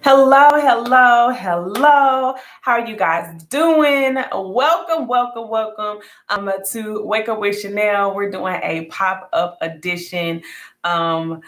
Hello, hello, hello. How are you guys doing? Welcome to Wake Up with Chanel. We're doing a pop-up edition. I'm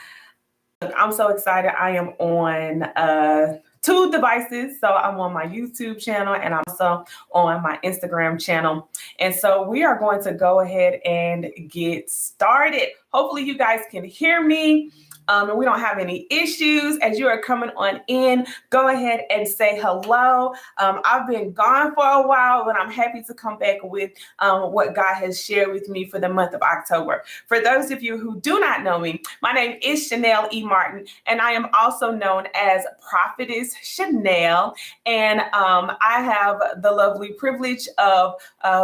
so excited. I am on two devices. So I'm on my YouTube channel and I'm also on my Instagram channel. And so we are going to go ahead and get started. Hopefully you guys can hear me. And we don't have any issues. As you are coming on in, go ahead and say hello. I've been gone for a while, but I'm happy to come back with what God has shared with me for the month of October. For those of you who do not know me, my name is Chanel E. Martin, and I am also known as Prophetess Chanel. And I have the lovely privilege of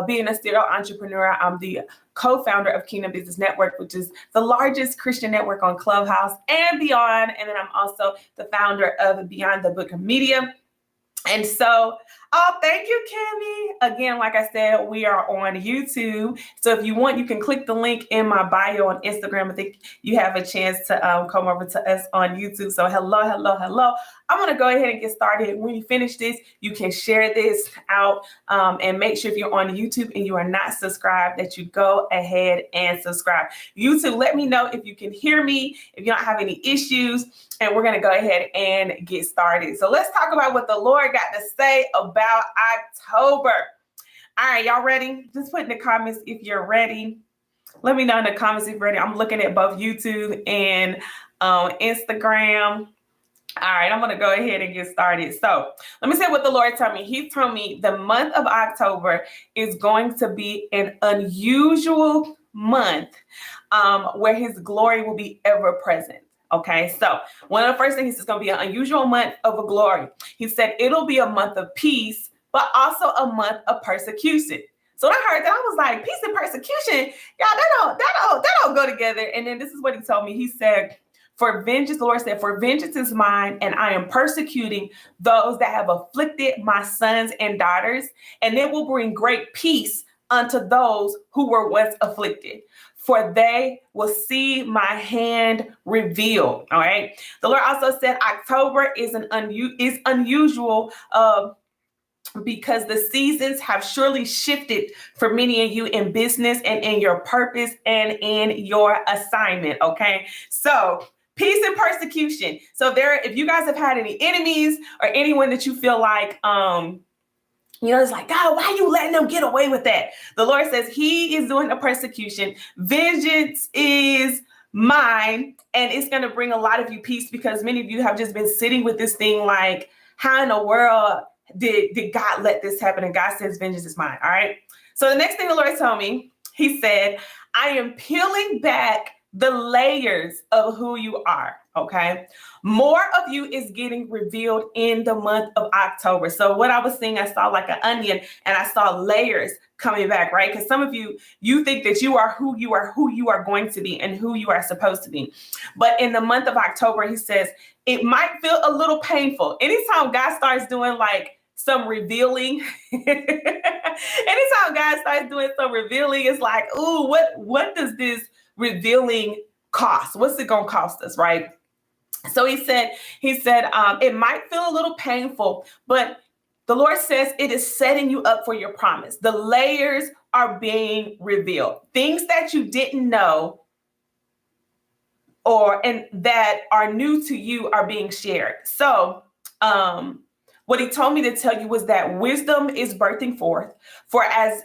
being a serial entrepreneur. I'm the co-founder of Kingdom Business Network, which is the largest Christian network on Clubhouse and beyond. And then I'm also the founder of Beyond the Book of Media. And so, thank you, Kimmy. Again, like I said, we are on YouTube. So if you want, you can click the link in my bio on Instagram. I think you have a chance to come over to us on YouTube. So hello. I'm going to go ahead and get started. When you finish this, you can share this out and make sure if you're on YouTube and you are not subscribed that you go ahead and subscribe. YouTube, let me know if you can hear me, if you don't have any issues, and we're going to go ahead and get started. So let's talk about what the Lord got to say about October. All right, y'all ready? Just put in the comments if you're ready. Let me know in the comments if you're ready. I'm looking at both YouTube and Instagram. All right, I'm going to go ahead and get started. So let me say what the Lord told me. He told me the month of October is going to be an unusual month where his glory will be ever present. Okay, so one of the first things is going to be an unusual month of glory. He said it'll be a month of peace, but also a month of persecution. So when I heard that, I was like, peace and persecution, y'all, that don't go together. And then this is what he told me. He said, for vengeance, the Lord said, for vengeance is mine, and I am persecuting those that have afflicted my sons and daughters, and it will bring great peace unto those who were once afflicted. For they will see my hand revealed. All right. The Lord also said October is unusual because the seasons have surely shifted for many of you in business and in your purpose and in your assignment. Okay. So peace and persecution. So if you guys have had any enemies or anyone that you feel like, it's like, God, why are you letting them get away with that? The Lord says he is doing the persecution. Vengeance is mine. And it's going to bring a lot of you peace because many of you have just been sitting with this thing like, how in the world did God let this happen? And God says, vengeance is mine. All right. So the next thing the Lord told me, he said, I am peeling back the layers of who you are. Okay. More of you is getting revealed in the month of October. So what I was seeing, I saw like an onion and I saw layers coming back, right? Because some of you think that you are who you are going to be and who you are supposed to be. But in the month of October, he says, it might feel a little painful. Anytime God starts doing like some revealing, anytime God starts doing some revealing, it's like, ooh, what does this revealing cost? What's it going to cost us, right? So he said, it might feel a little painful, but the Lord says it is setting you up for your promise. The layers are being revealed. Things that you didn't know and that are new to you are being shared. So what he told me to tell you was that wisdom is birthing forth. For as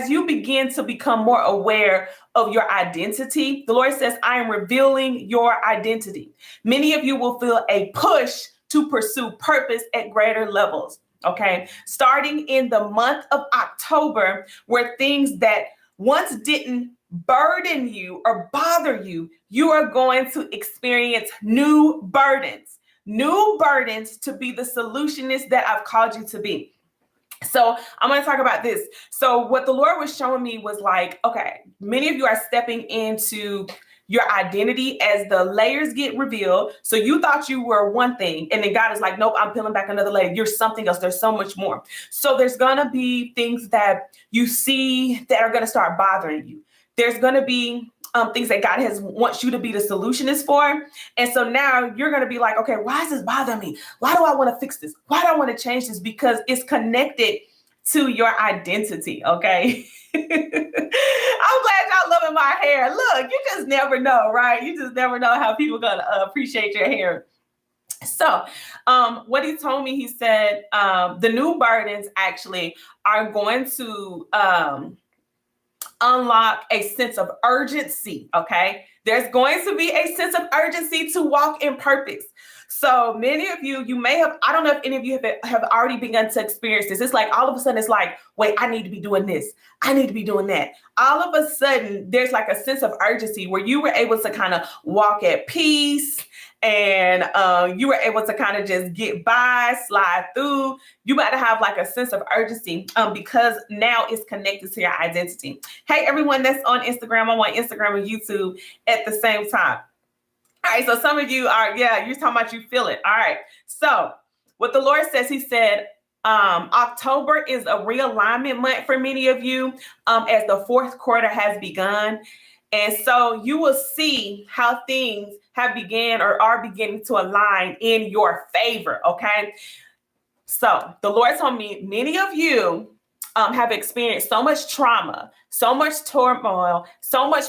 you begin to become more aware of your identity, the Lord says, I am revealing your identity. Many of you will feel a push to pursue purpose at greater levels. Okay. Starting in the month of October, where things that once didn't burden you or bother you, you are going to experience new burdens to be the solutionist that I've called you to be. So I'm going to talk about this. So what the Lord was showing me was like, okay, many of you are stepping into your identity as the layers get revealed. So you thought you were one thing, and then God is like, nope, I'm peeling back another layer. You're something else. There's so much more. So there's going to be things that you see that are going to start bothering you. There's going to be things that God wants you to be the solutionist for. And so now you're going to be like, okay, why is this bothering me? Why do I want to fix this? Why do I want to change this? Because it's connected to your identity. Okay. I'm glad y'all loving my hair. Look, you just never know, right? You just never know how people going to appreciate your hair. So what he told me, he said, the new burdens actually are going to unlock a sense of urgency. Okay. There's going to be a sense of urgency to walk in purpose. So many of you, you may have, I don't know if any of you have already begun to experience this. It's like all of a sudden it's like, wait, I need to be doing this. I need to be doing that. All of a sudden there's like a sense of urgency where you were able to kind of walk at peace, and you were able to kind of just get by, slide through. You got to have like a sense of urgency because now it's connected to your identity. Hey, everyone that's on Instagram, I'm on Instagram and YouTube at the same time. All right, so some of you are, you're talking about you feel it. All right, so what the Lord says, he said, October is a realignment month for many of you as the fourth quarter has begun. And so you will see how things have began or are beginning to align in your favor, okay? So the Lord told me many of you have experienced so much trauma, so much turmoil, so much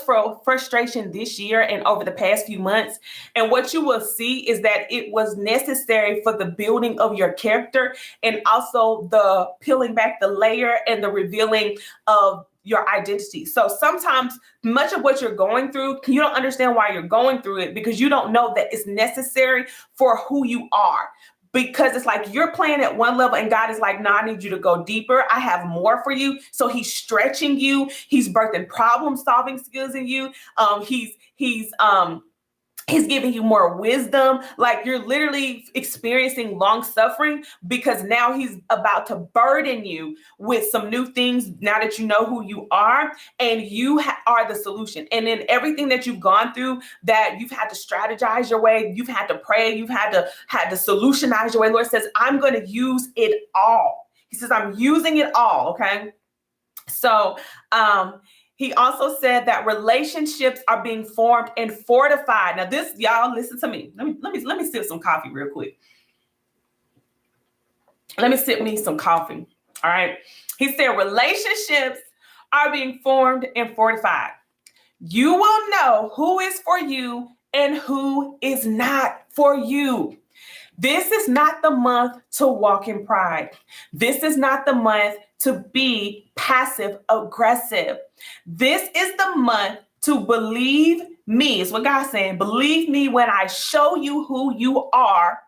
frustration this year and over the past few months. And what you will see is that it was necessary for the building of your character and also the peeling back the layer and the revealing of your identity. So sometimes much of what you're going through, you don't understand why you're going through it because you don't know that it's necessary for who you are. Because it's like you're playing at one level and God is like, no, I need you to go deeper. I have more for you. So he's stretching you. He's birthing problem solving skills in you. He's giving you more wisdom. Like you're literally experiencing long suffering because now he's about to burden you with some new things now that you know who you are and you are the solution. And in everything that you've gone through that you've had to strategize your way, you've had to pray, you've had to solutionize your way. Lord says, I'm going to use it all. He says, I'm using it all. Okay. So, he also said that relationships are being formed and fortified. Now this, y'all, listen to me. Let me sip some coffee real quick. Let me sip me some coffee. All right. He said relationships are being formed and fortified. You will know who is for you and who is not for you. This is not the month to walk in pride. This is not the month to be passive aggressive. This is the month to believe me. Is what God's saying. Believe me when I show you who you are.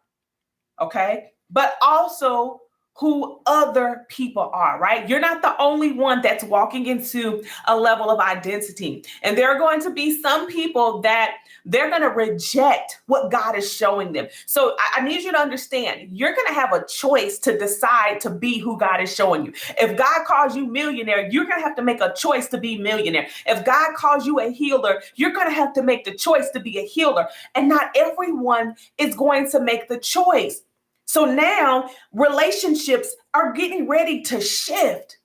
Okay. But also who other people are, right? You're not the only one that's walking into a level of identity. And there are going to be some people that they're going to reject what God is showing them. So I need you to understand, you're going to have a choice to decide to be who God is showing you. If God calls you millionaire, you're going to have to make a choice to be millionaire. If God calls you a healer, you're going to have to make the choice to be a healer. And not everyone is going to make the choice. So now relationships are getting ready to shift.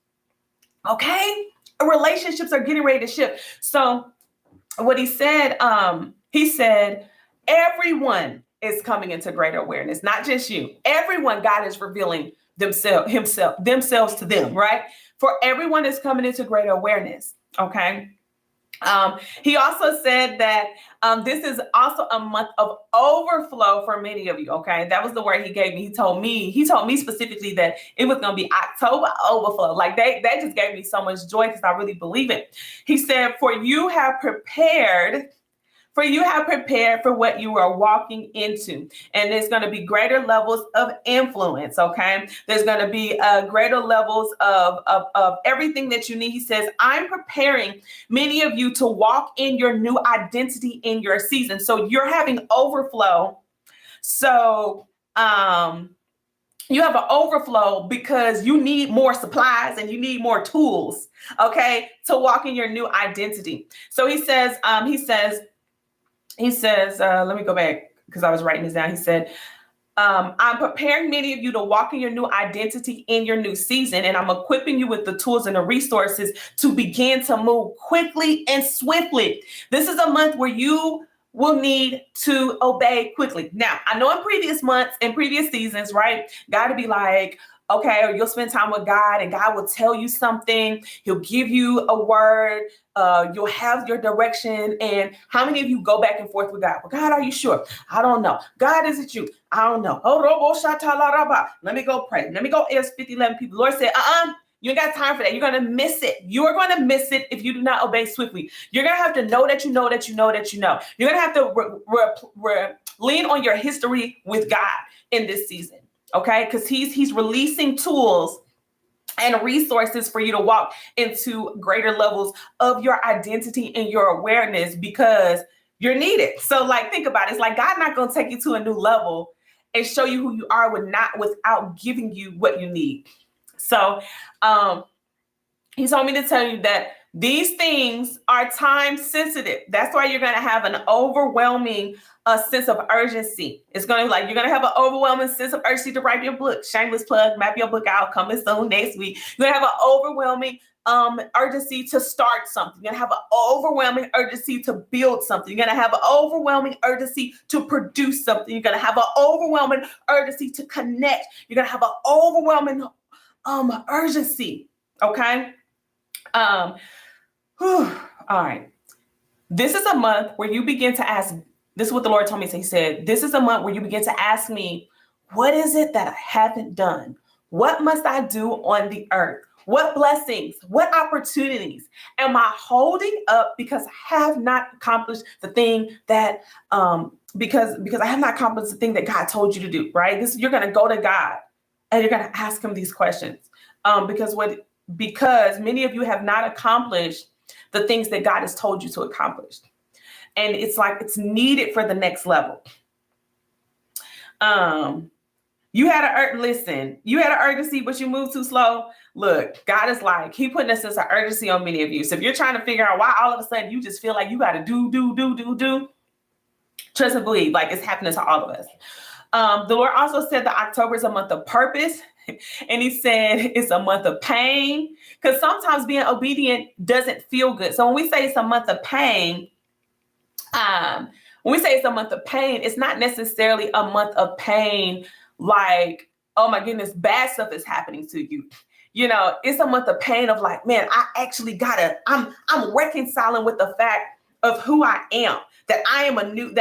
Okay? Relationships are getting ready to shift. So what he said everyone is coming into greater awareness, not just you. Everyone, God is revealing themselves to them, right? For everyone is coming into greater awareness. Okay. He also said that this is also a month of overflow for many of you. Okay, that was the word he gave me. He told me specifically that it was going to be October overflow. Like that just gave me so much joy because I really believe it. He said, for you have prepared for what you are walking into. And there's going to be greater levels of influence, okay? There's going to be greater levels of everything that you need. He says, I'm preparing many of you to walk in your new identity in your season. So you're having overflow. So you have an overflow because you need more supplies and you need more tools, okay, to walk in your new identity. So he says, let me go back because I was writing this down. He said, I'm preparing many of you to walk in your new identity in your new season, and I'm equipping you with the tools and the resources to begin to move quickly and swiftly. This is a month where you will need to obey quickly. Now, I know in previous months and previous seasons, right, God to be like, okay, or you'll spend time with God and God will tell you something. He'll give you a word. You'll have your direction. And how many of you go back and forth with God? Well, God, are you sure? I don't know. God, is it you? I don't know. Let me go pray. Let me go ask 11 people. Lord said, you ain't got time for that. You're going to miss it. You are going to miss it if you do not obey swiftly. You're going to have to know that you know that you know that you know. You're going to have to lean on your history with God in this season. Okay, because he's releasing tools and resources for you to walk into greater levels of your identity and your awareness because you're needed. So, like, think about it. It's like God not going to take you to a new level and show you who you are without giving you what you need. So, he told me to tell you that these things are time sensitive. That's why you're going to have an overwhelming sense of urgency. It's going to you're going to have an overwhelming sense of urgency to write your book. Shameless plug, map your book out, coming soon next week. You're going to have an overwhelming urgency to start something. You're going to have an overwhelming urgency to build something. You're going to have an overwhelming urgency to produce something. You're going to have an overwhelming urgency to connect. You're going to have an overwhelming urgency. Okay. All right. This is a month where you begin to ask, this is what the Lord told me. So he said, this is a month where you begin to ask me, what is it that I haven't done? What must I do on the earth? What blessings, what opportunities am I holding up because I have not accomplished the thing that, because I have not accomplished the thing that God told you to do, right? You're going to go to God and you're going to ask him these questions. Because many of you have not accomplished the things that God has told you to accomplish. And it's like it's needed for the next level. You had an urgency, but you moved too slow. Look, God is like, he putting a sense of urgency on many of you. So if you're trying to figure out why all of a sudden you just feel like you got to do, trust and believe, like it's happening to all of us. The Lord also said that October is a month of purpose. And he said it's a month of pain because sometimes being obedient doesn't feel good. So when we say it's a month of pain, it's not necessarily a month of pain like, oh my goodness, bad stuff is happening to you. You know, it's a month of pain of like, man, I actually I'm reconciling with the fact of who I am. That I am new,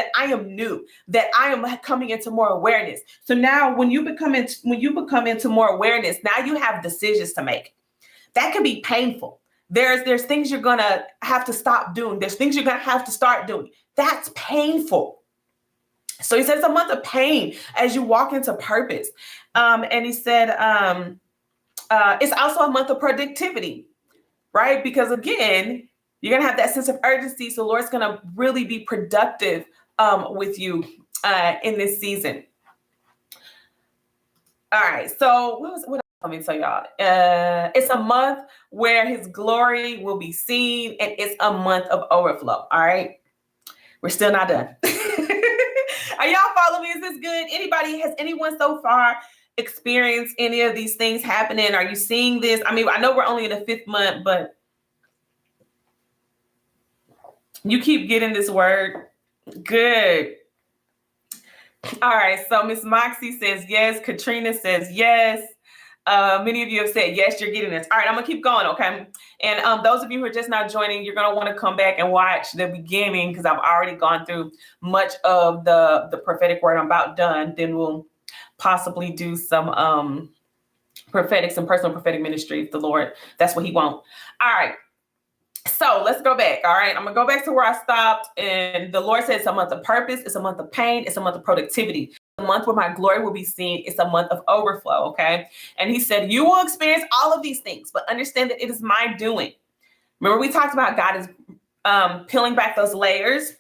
that I am coming into more awareness. So now when you become into more awareness, now you have decisions to make. That can be painful. There's things you're going to have to stop doing. There's things you're going to have to start doing. That's painful. So he said it's a month of pain as you walk into purpose. And he said it's also a month of productivity, right? Because again, you're going to have that sense of urgency. So Lord's going to really be productive with you in this season. All right. So what else? Let me tell y'all. It's a month where his glory will be seen, and it's a month of overflow. All right. We're still not done. Are y'all following me? Is this good? Has anyone so far experienced any of these things happening? Are you seeing this? I mean, I know we're only in the 5th month, but you keep getting this word. Good. All right. So Miss Moxie says yes. Katrina says yes. Many of you have said yes, you're getting this. All right, I'm gonna keep going, okay? And those of you who are just now joining, you're gonna want to come back and watch the beginning because I've already gone through much of the prophetic word. I'm about done. Then we'll possibly do some some personal prophetic ministry if the Lord, that's what he wants. All right. So let's go back. All right. I'm going to go back to where I stopped. And the Lord said it's a month of purpose. It's a month of pain. It's a month of productivity. A month where my glory will be seen. It's a month of overflow. Okay. And he said, you will experience all of these things, but understand that it is my doing. Remember, we talked about God is peeling back those layers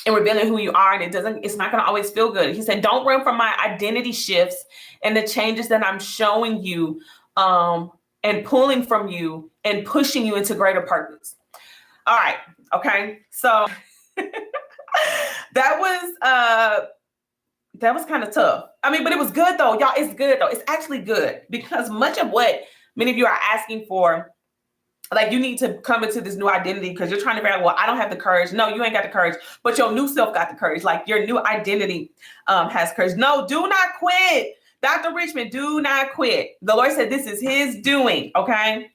and revealing who you are. And it's not going to always feel good. He said, don't run from my identity shifts and the changes that I'm showing you and pulling from you and pushing you into greater purpose. All right. Okay. So that was That was kind of tough. I mean, but it was good though. Y'all, it's good though. It's actually good because much of what many of you are asking for, like you need to come into this new identity because you're trying to figure out, well, I don't have the courage. No, you ain't got the courage, but your new self got the courage. Like your new identity has courage. No, do not quit. Dr. Richmond, do not quit. The Lord said this is his doing, okay?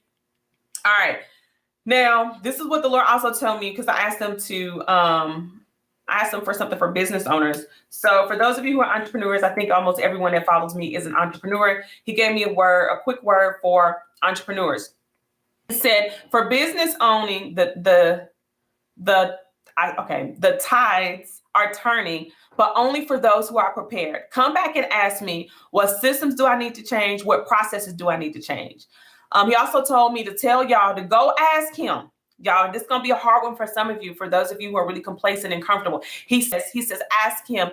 All right. Now, this is what the Lord also told me because I asked him for something for business owners. So for those of you who are entrepreneurs, I think almost everyone that follows me is an entrepreneur. He gave me a quick word for entrepreneurs. He said for business owning, the tides are turning, but only for those who are prepared. Come back and ask me, what systems do I need to change? What processes do I need to change? He also told me to tell y'all to go ask him. Y'all, this is going to be a hard one for some of you, for those of you who are really complacent and comfortable. He says, ask him,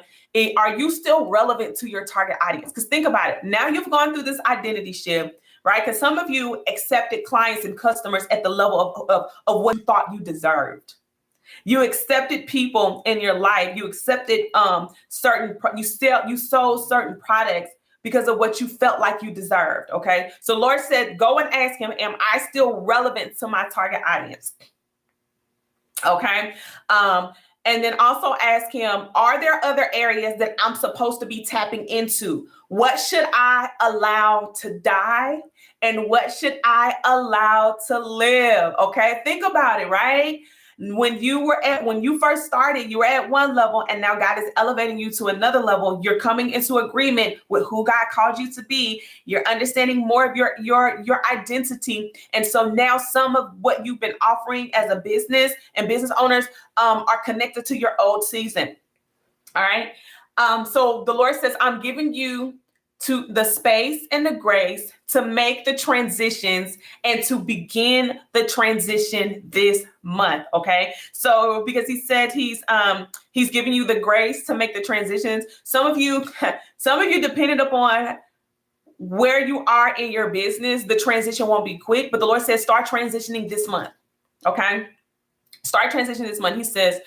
are you still relevant to your target audience? Because think about it. Now you've gone through this identity shift, right? Because some of you accepted clients and customers at the level of what you thought you deserved. You accepted people in your life. You accepted you sold certain products because of what you felt like you deserved. Okay. So Lord said, go and ask him, am I still relevant to my target audience? Okay. And then also ask him, are there other areas that I'm supposed to be tapping into? What should I allow to die? And what should I allow to live? Okay. Think about it, right? When you first started, you were at one level, and now God is elevating you to another level. You're coming into agreement with who God called you to be. You're understanding more of your identity. And so now some of what you've been offering as a business and business owners are connected to your old season. All right. So the Lord says, I'm giving you to the space and the grace to make the transitions and to begin the transition this month. Okay. So because he said he's giving you the grace to make the transitions. Some of you depended upon where you are in your business, the transition won't be quick, but the Lord says, start transitioning this month. Okay. Start transitioning this month. He says,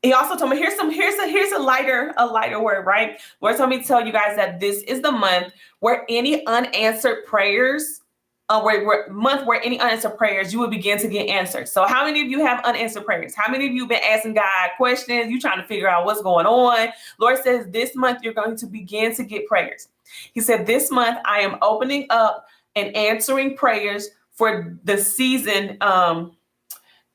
he also told me, here's a lighter word, right? Lord told me to tell you guys that this is the month where any unanswered prayers, where any unanswered prayers, you will begin to get answered. So how many of you have unanswered prayers? How many of you have been asking God questions? You trying to figure out what's going on? Lord says this month you're going to begin to get prayers. He said, this month I am opening up and answering prayers for the season,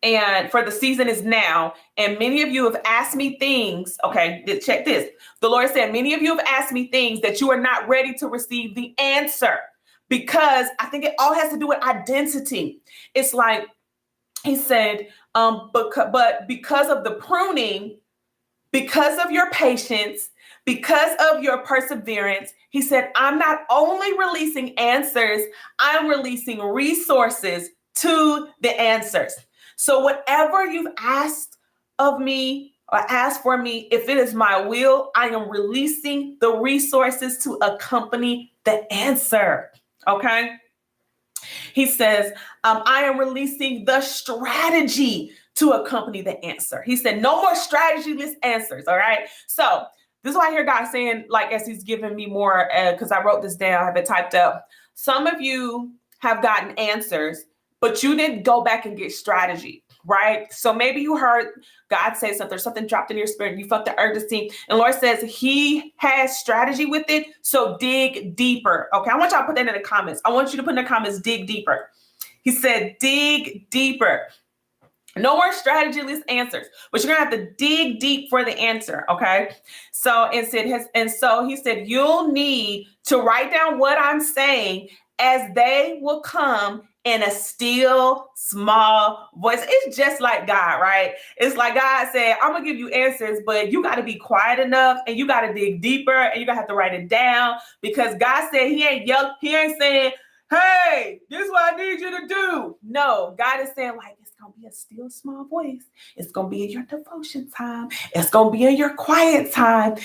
and for the season is now. And many of you have asked me things. Okay, check this. The Lord said, many of you have asked me things that you are not ready to receive the answer, because I think it all has to do with identity. It's like he said, but because of the pruning, because of your patience, because of your perseverance, he said, I'm not only releasing answers, I'm releasing resources to the answers. So whatever you've asked of me or asked for me, if it is my will, I am releasing the resources to accompany the answer. Okay. He says, I am releasing the strategy to accompany the answer. He said, no more strategy-less answers. All right. So this is why I hear God saying, like, as he's giving me more, because I wrote this down, I have it typed up. Some of you have gotten answers, but you didn't go back and get strategy, right? So maybe you heard God say something dropped in your spirit, you felt the urgency, and Lord says he has strategy with it, so dig deeper. Okay, I want y'all to put that in the comments. I want you to put in the comments, dig deeper. He said, dig deeper. No more strategy-less answers, but you're gonna have to dig deep for the answer, okay? So he said, you'll need to write down what I'm saying as they will come in a still small voice. It's just like God, right? It's like God said, I'm gonna give you answers, but you got to be quiet enough and you got to dig deeper and you gotta have to write it down, because God said he ain't saying, hey, this is what I need you to do. No, God is saying, like, it's gonna be a still small voice. It's gonna be in your devotion time. It's gonna be in your quiet time.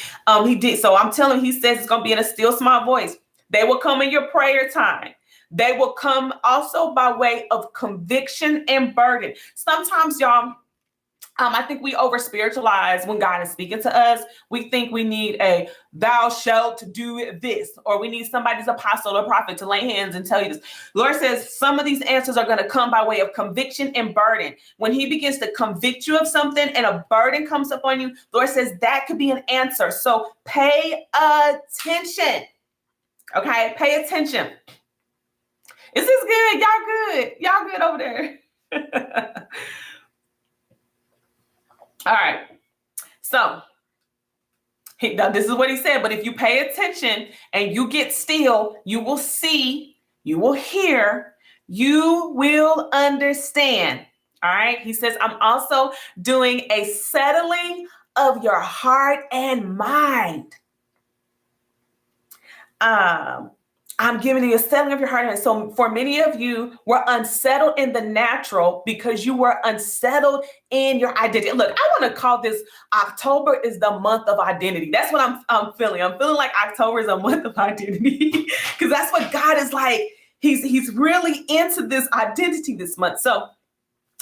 He did. So I'm telling you, he says it's gonna be in a still small voice. They will come in your prayer time. They will come also by way of conviction and burden. Sometimes, y'all, I think we over spiritualize when God is speaking to us. We think we need a thou shalt do this, or we need somebody's apostle or prophet to lay hands and tell you this. Lord says some of these answers are going to come by way of conviction and burden. When he begins to convict you of something and a burden comes upon you, Lord says that could be an answer. So pay attention. Okay, pay attention. Is this good? Y'all good? Y'all good over there? All right. So this is what he said. But if you pay attention and you get still, you will see, you will hear, you will understand. All right. He says, I'm also doing a settling of your heart and mind. I'm giving you a settling of your heart. And so for many of you were unsettled in the natural because you were unsettled in your identity. Look, I want to call this October is the month of identity. That's what I'm feeling. I'm feeling like October is a month of identity because that's what God is like. He's really into this identity this month. So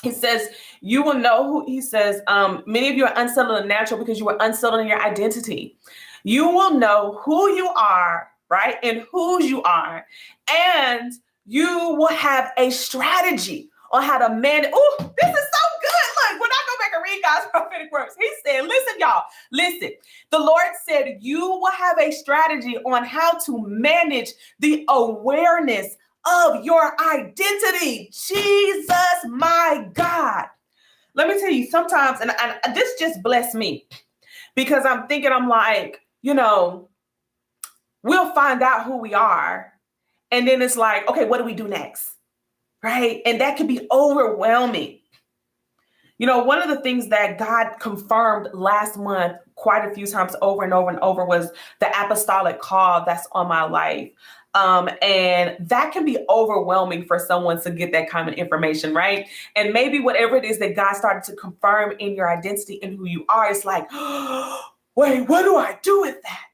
he says, you will know who he says, many of you are unsettled in the natural because you were unsettled in your identity. You will know who you are, right? And whose you are. And you will have a strategy on how to manage. Oh, this is so good. Look, when I go back and read God's prophetic words, he said, listen, y'all, listen. The Lord said, you will have a strategy on how to manage the awareness of your identity. Jesus, my God. Let me tell you, sometimes, and this just blessed me because I'm thinking, I'm like, we'll find out who we are. And then it's like, okay, what do we do next? Right? And that can be overwhelming. One of the things that God confirmed last month quite a few times over and over and over was the apostolic call that's on my life. And that can be overwhelming for someone to get that kind of information, right? And maybe whatever it is that God started to confirm in your identity and who you are, it's like, wait, what do I do with that?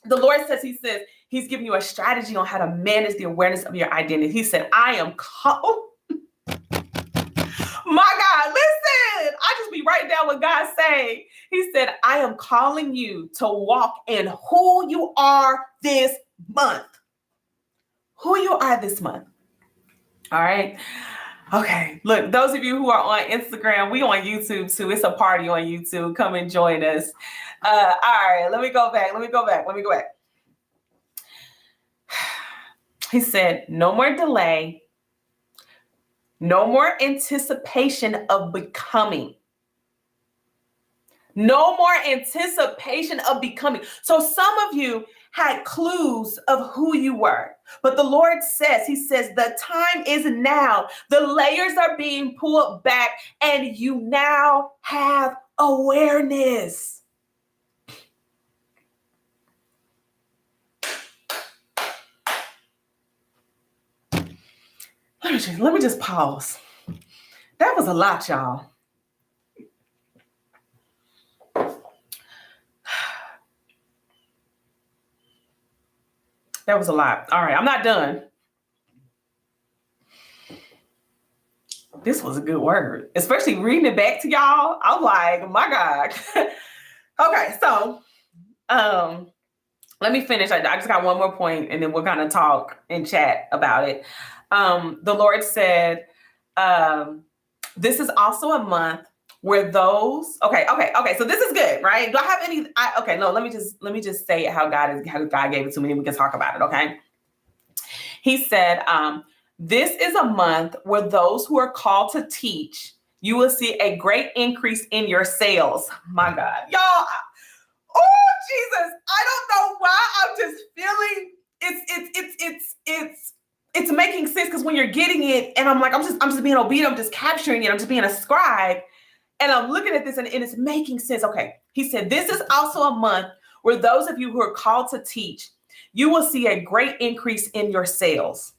The Lord says, he's giving you a strategy on how to manage the awareness of your identity. He said, I am called. My God, listen, I just be writing down what God say. He said, I am calling you to walk in who you are this month. Who you are this month. All right. Okay. Look, those of you who are on Instagram, we on YouTube too. It's a party on YouTube. Come and join us. All right. Let me go back. He said, no more delay. No more anticipation of becoming. No more anticipation of becoming. So some of you had clues of who you were. But the Lord says, he says, the time is now. The layers are being pulled back and you now have awareness. Let me just pause. That was a lot, y'all. That was a lot. All right, I'm not done. This was a good word, especially reading it back to y'all. I'm like, my God. Okay, so let me finish. I just got one more point and then we're going to talk and chat about it. The Lord said, this is also a month where those, okay. So this is good, right? Do I have any, no, let me just say it how God gave it to me and we can talk about it. Okay. He said, this is a month where those who are called to teach, you will see a great increase in your sales. My God, y'all. Oh, Jesus. I don't know why I'm just feeling it's making sense because when you're getting it and I'm just being obedient. I'm just capturing it. I'm just being a scribe. And I'm looking at this and it's making sense. Okay. He said, this is also a month where those of you who are called to teach, you will see a great increase in your sales.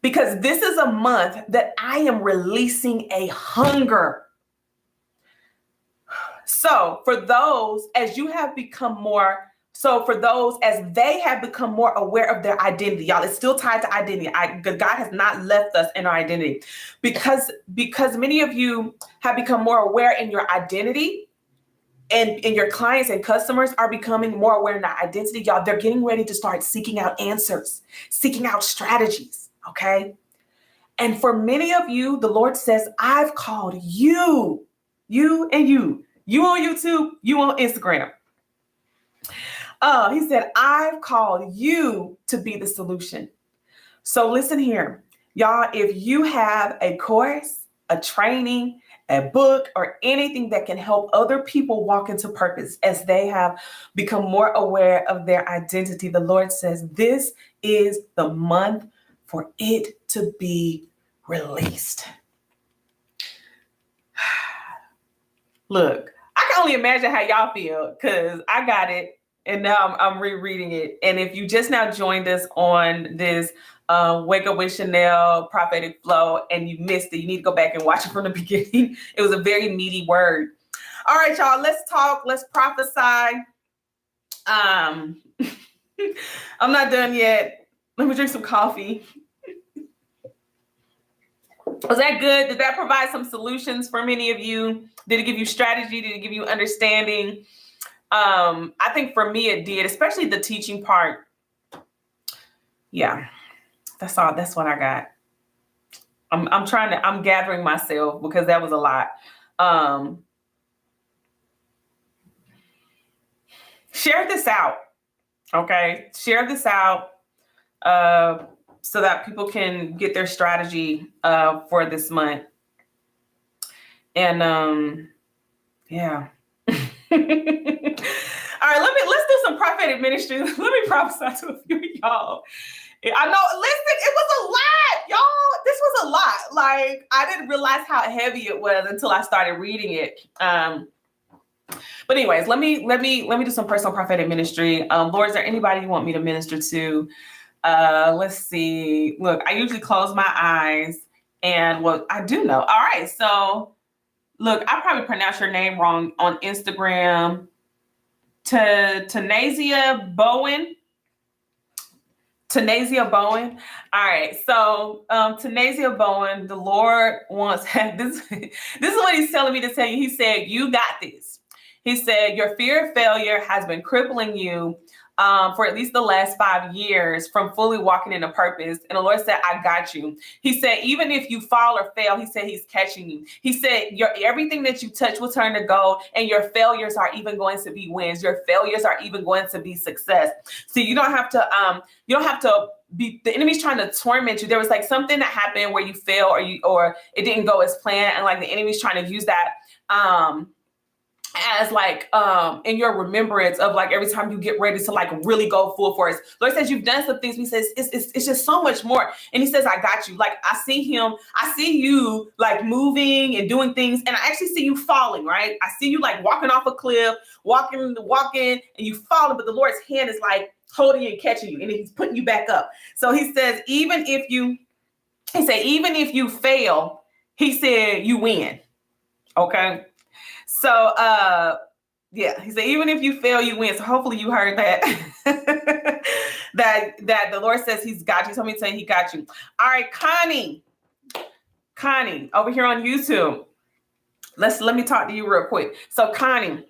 Because this is a month that I am releasing a hunger. So for those, as you have become more So for those, as they have become more aware of their identity, y'all, it's still tied to identity. God has not left us in our identity, because many of you have become more aware in your identity, and your clients and customers are becoming more aware in their identity. Y'all, they're getting ready to start seeking out answers, seeking out strategies. Okay. And for many of you, the Lord says, I've called you on YouTube, you on Instagram. He said, I've called you to be the solution. So listen here, y'all, if you have a course, a training, a book, or anything that can help other people walk into purpose as they have become more aware of their identity, the Lord says, this is the month for it to be released. Look, I can only imagine how y'all feel, because I got it and now I'm rereading it. And if you just now joined us on this Wake Up with Chanel Prophetic Flow and you missed it, you need to go back and watch it from the beginning. It was a very meaty word. All right, y'all, let's talk. Let's prophesy. I'm not done yet. Let me drink some coffee. Was that good? Did that provide some solutions for many of you? Did it give you strategy? Did it give you understanding? I think for me it did, especially the teaching part. Yeah, that's all. That's what I got. I'm gathering myself because that was a lot. Share this out. Okay. Share this out so that people can get their strategy for this month. And yeah. All right, let's do some prophetic ministry. Let me prophesy to a few of y'all. I know, listen, it was a lot, y'all. This was a lot. Like, I didn't realize how heavy it was until I started reading it. But anyways, let me do some personal prophetic ministry. Lord, is there anybody you want me to minister to? Let's see. Look, I usually close my eyes, and well, I do know. All right, so look, I probably pronounced your name wrong on Instagram. Tanasia Bowen. Tanasia Bowen. All right. So Tanasia Bowen, the Lord wants this. This is what he's telling me to tell you. He said, you got this. He said, your fear of failure has been crippling you for at least the last 5 years from fully walking into purpose. And the Lord said, I got you. He said, even if you fall or fail, he said, he's catching you. He said, everything that you touch will turn to gold, and your failures are even going to be wins. Your failures are even going to be success. So you don't have to be, the enemy's trying to torment you. There was like something that happened where you failed or it didn't go as planned. And like the enemy's trying to use that, as like in your remembrance of like every time you get ready to like really go full force. Lord says you've done some things. He says it's just so much more. And he says, I got you. Like I see you like moving and doing things. And I actually see you falling, right? I see you like walking off a cliff, walking, and you falling, but the Lord's hand is like holding you and catching you, and he's putting you back up. So he says, even if you fail, he said you win. Okay. So, yeah, he said, even if you fail, you win. So hopefully you heard that, that the Lord says he's got you. He told me to tell you he got you. All right, Connie over here on YouTube. Let me talk to you real quick. So Connie,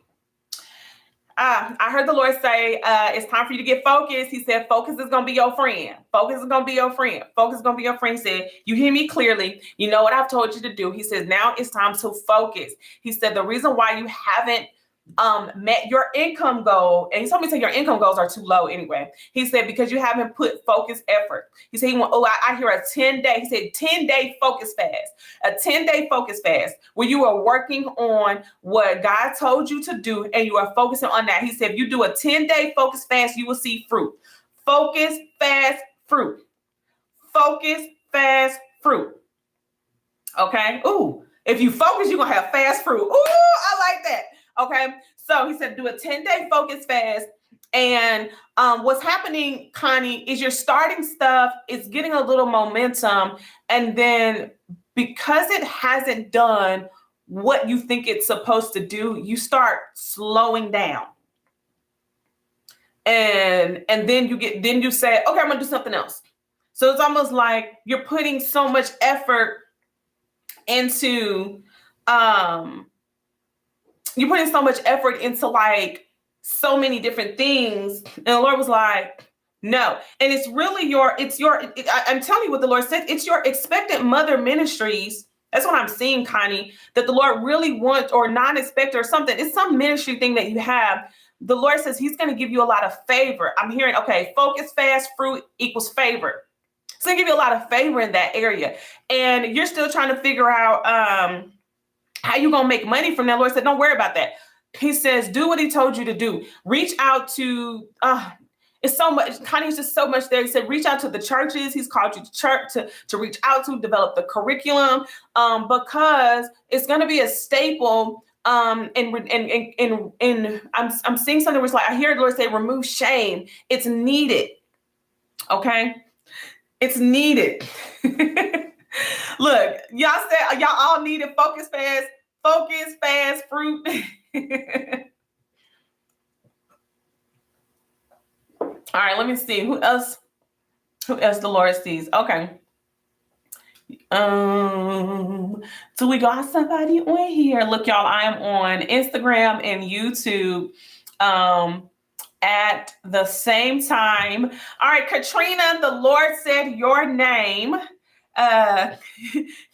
I heard the Lord say, it's time for you to get focused. He said, focus is going to be your friend. Focus is going to be your friend. Focus is going to be your friend. He said, you hear me clearly. You know what I've told you to do. He says, now it's time to focus. He said, the reason why you haven't met your income goal, and he told me to say your income goals are too low anyway. He said, because you haven't put focused effort. He said, I hear a 10-day, he said 10-day focus fast, a 10-day focus fast where you are working on what God told you to do and you are focusing on that. He said, if you do a 10-day focus fast, you will see fruit. Focus, fast, fruit. Focus, fast, fruit. Okay. Ooh, if you focus, you're going to have fast fruit. Ooh, I like that. Okay. So he said, do a 10-day focus fast. And what's happening, Connie, is you're starting stuff. It's getting a little momentum. And then because it hasn't done what you think it's supposed to do, you start slowing down. and then you say, okay, I'm gonna do something else. So it's almost like you're putting so much effort into like so many different things. And the Lord was like, no. And it's really I'm telling you what the Lord said. It's your expectant mother ministries. That's what I'm seeing, Connie, that the Lord really wants, or non-expected or something. It's some ministry thing that you have. The Lord says he's going to give you a lot of favor. I'm hearing, okay, focus, fast, fruit equals favor. It's going to give you a lot of favor in that area. And you're still trying to figure out how you going to make money from that. Lord said, don't worry about that. He says, do what he told you to do. Reach out to, it's so much, Connie's just so much there. He said, reach out to the churches. He's called you to church to reach out to, develop the curriculum, because it's going to be a staple. And I'm seeing something where it's like, I hear the Lord say, remove shame. It's needed. Okay. It's needed. Look, y'all said y'all all needed focus, fast, fruit. All right, let me see. Who else the Lord sees? Okay. Do we got somebody on here? Look, y'all, I am on Instagram and YouTube at the same time. All right, Katrina, the Lord said your name.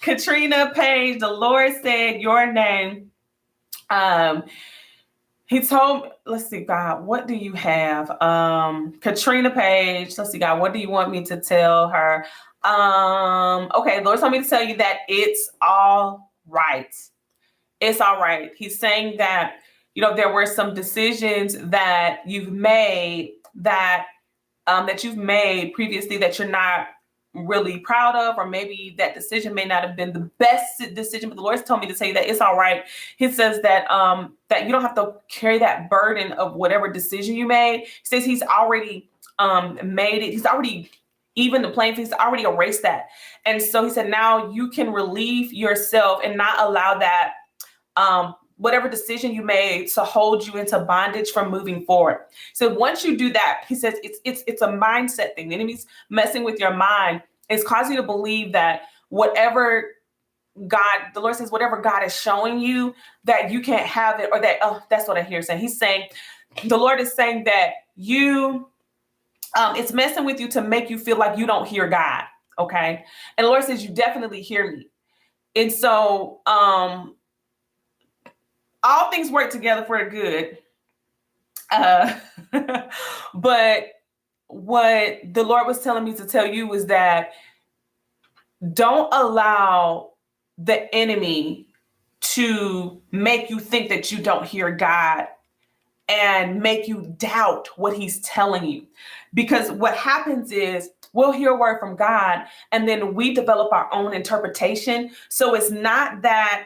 Katrina Page, the Lord said your name. He told me, let's see, God, what do you have? Katrina Page, let's see, God, what do you want me to tell her? Okay, Lord told me to tell you that it's all right. It's all right. He's saying that, there were some decisions that you've made that you've made previously that you're not really proud of, or maybe that decision may not have been the best decision, but the Lord's told me to tell you that it's all right. He says that that you don't have to carry that burden of whatever decision you made. He says he's already made it. He's already even the playing field. He's already erased that. And so he said, now you can relieve yourself and not allow that whatever decision you made to hold you into bondage from moving forward. So once you do that, he says it's a mindset thing. The enemy's messing with your mind. It's causing you to believe that the Lord says, whatever God is showing you, that you can't have it, or that, that's what I hear saying. He's saying, the Lord is saying that it's messing with you to make you feel like you don't hear God. Okay. And the Lord says, you definitely hear me. And so, all things work together for the good. But what the Lord was telling me to tell you was that don't allow the enemy to make you think that you don't hear God and make you doubt what he's telling you. Because what happens is we'll hear a word from God and then we develop our own interpretation. So it's not that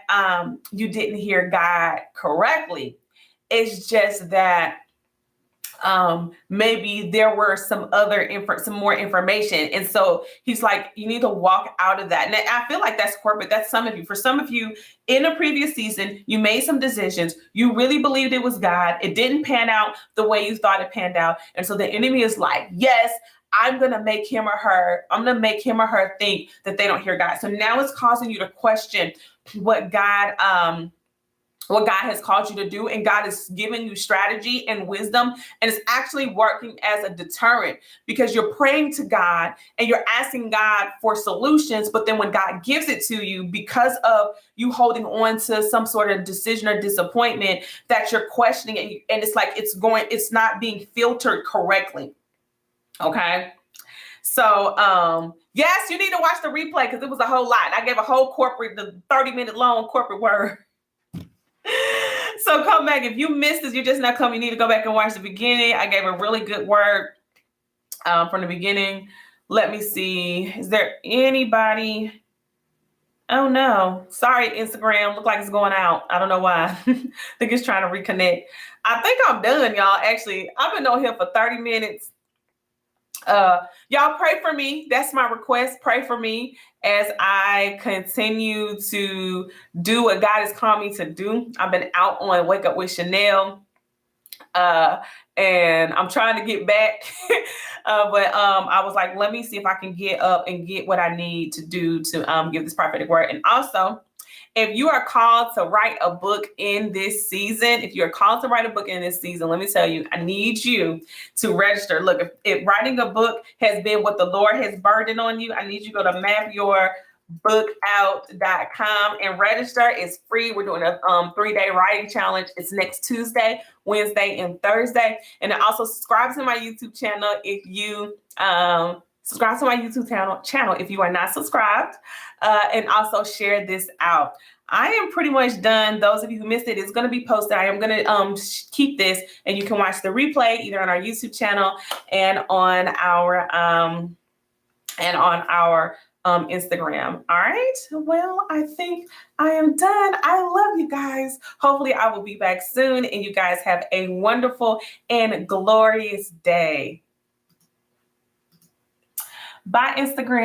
you didn't hear God correctly. It's just that maybe there were some more information. And so he's like, you need to walk out of that. And I feel like that's corporate. That's some of you. For some of you in a previous season, you made some decisions. You really believed it was God. It didn't pan out the way you thought it panned out. And so the enemy is like, yes, I'm going to make him or her think that they don't hear God. So now it's causing you to question what God has called you to do. And God is giving you strategy and wisdom. And it's actually working as a deterrent, because you're praying to God and you're asking God for solutions. But then when God gives it to you, because of you holding on to some sort of decision or disappointment, that you're questioning it. And it's like, it's not being filtered correctly. Okay. So, yes, you need to watch the replay because it was a whole lot. I gave a whole the 30-minute long corporate word. So come back. If you missed this, you're just not coming. You need to go back and watch the beginning. I gave a really good word from the beginning. Let me see. Is there anybody? Oh, no. Sorry, Instagram. Look like it's going out. I don't know why. I think it's trying to reconnect. I think I'm done, y'all. Actually, I've been on here for 30 minutes. Y'all pray for me. That's my request. Pray for me as I continue to do what God has called me to do. I've been out on Wake Up with Chanel. And I'm trying to get back. But I was like, let me see if I can get up and get what I need to do to give this prophetic word. And also, if you are called to write a book in this season, if you're called to write a book in this season, let me tell you, I need you to register. Look, if writing a book has been what the Lord has burdened on you, I need you to go to mapyourbookout.com and register. It's free. We're doing a 3-day writing challenge. It's next Tuesday, Wednesday, and Thursday. And then also subscribe to my YouTube channel if you subscribe to my YouTube channel if you are not subscribed, and also share this out. I am pretty much done. Those of you who missed it, it's going to be posted. I am going to keep this, and you can watch the replay either on our YouTube channel and on our Instagram. All right. Well, I think I am done. I love you guys. Hopefully, I will be back soon, and you guys have a wonderful and glorious day. Bye, Instagram.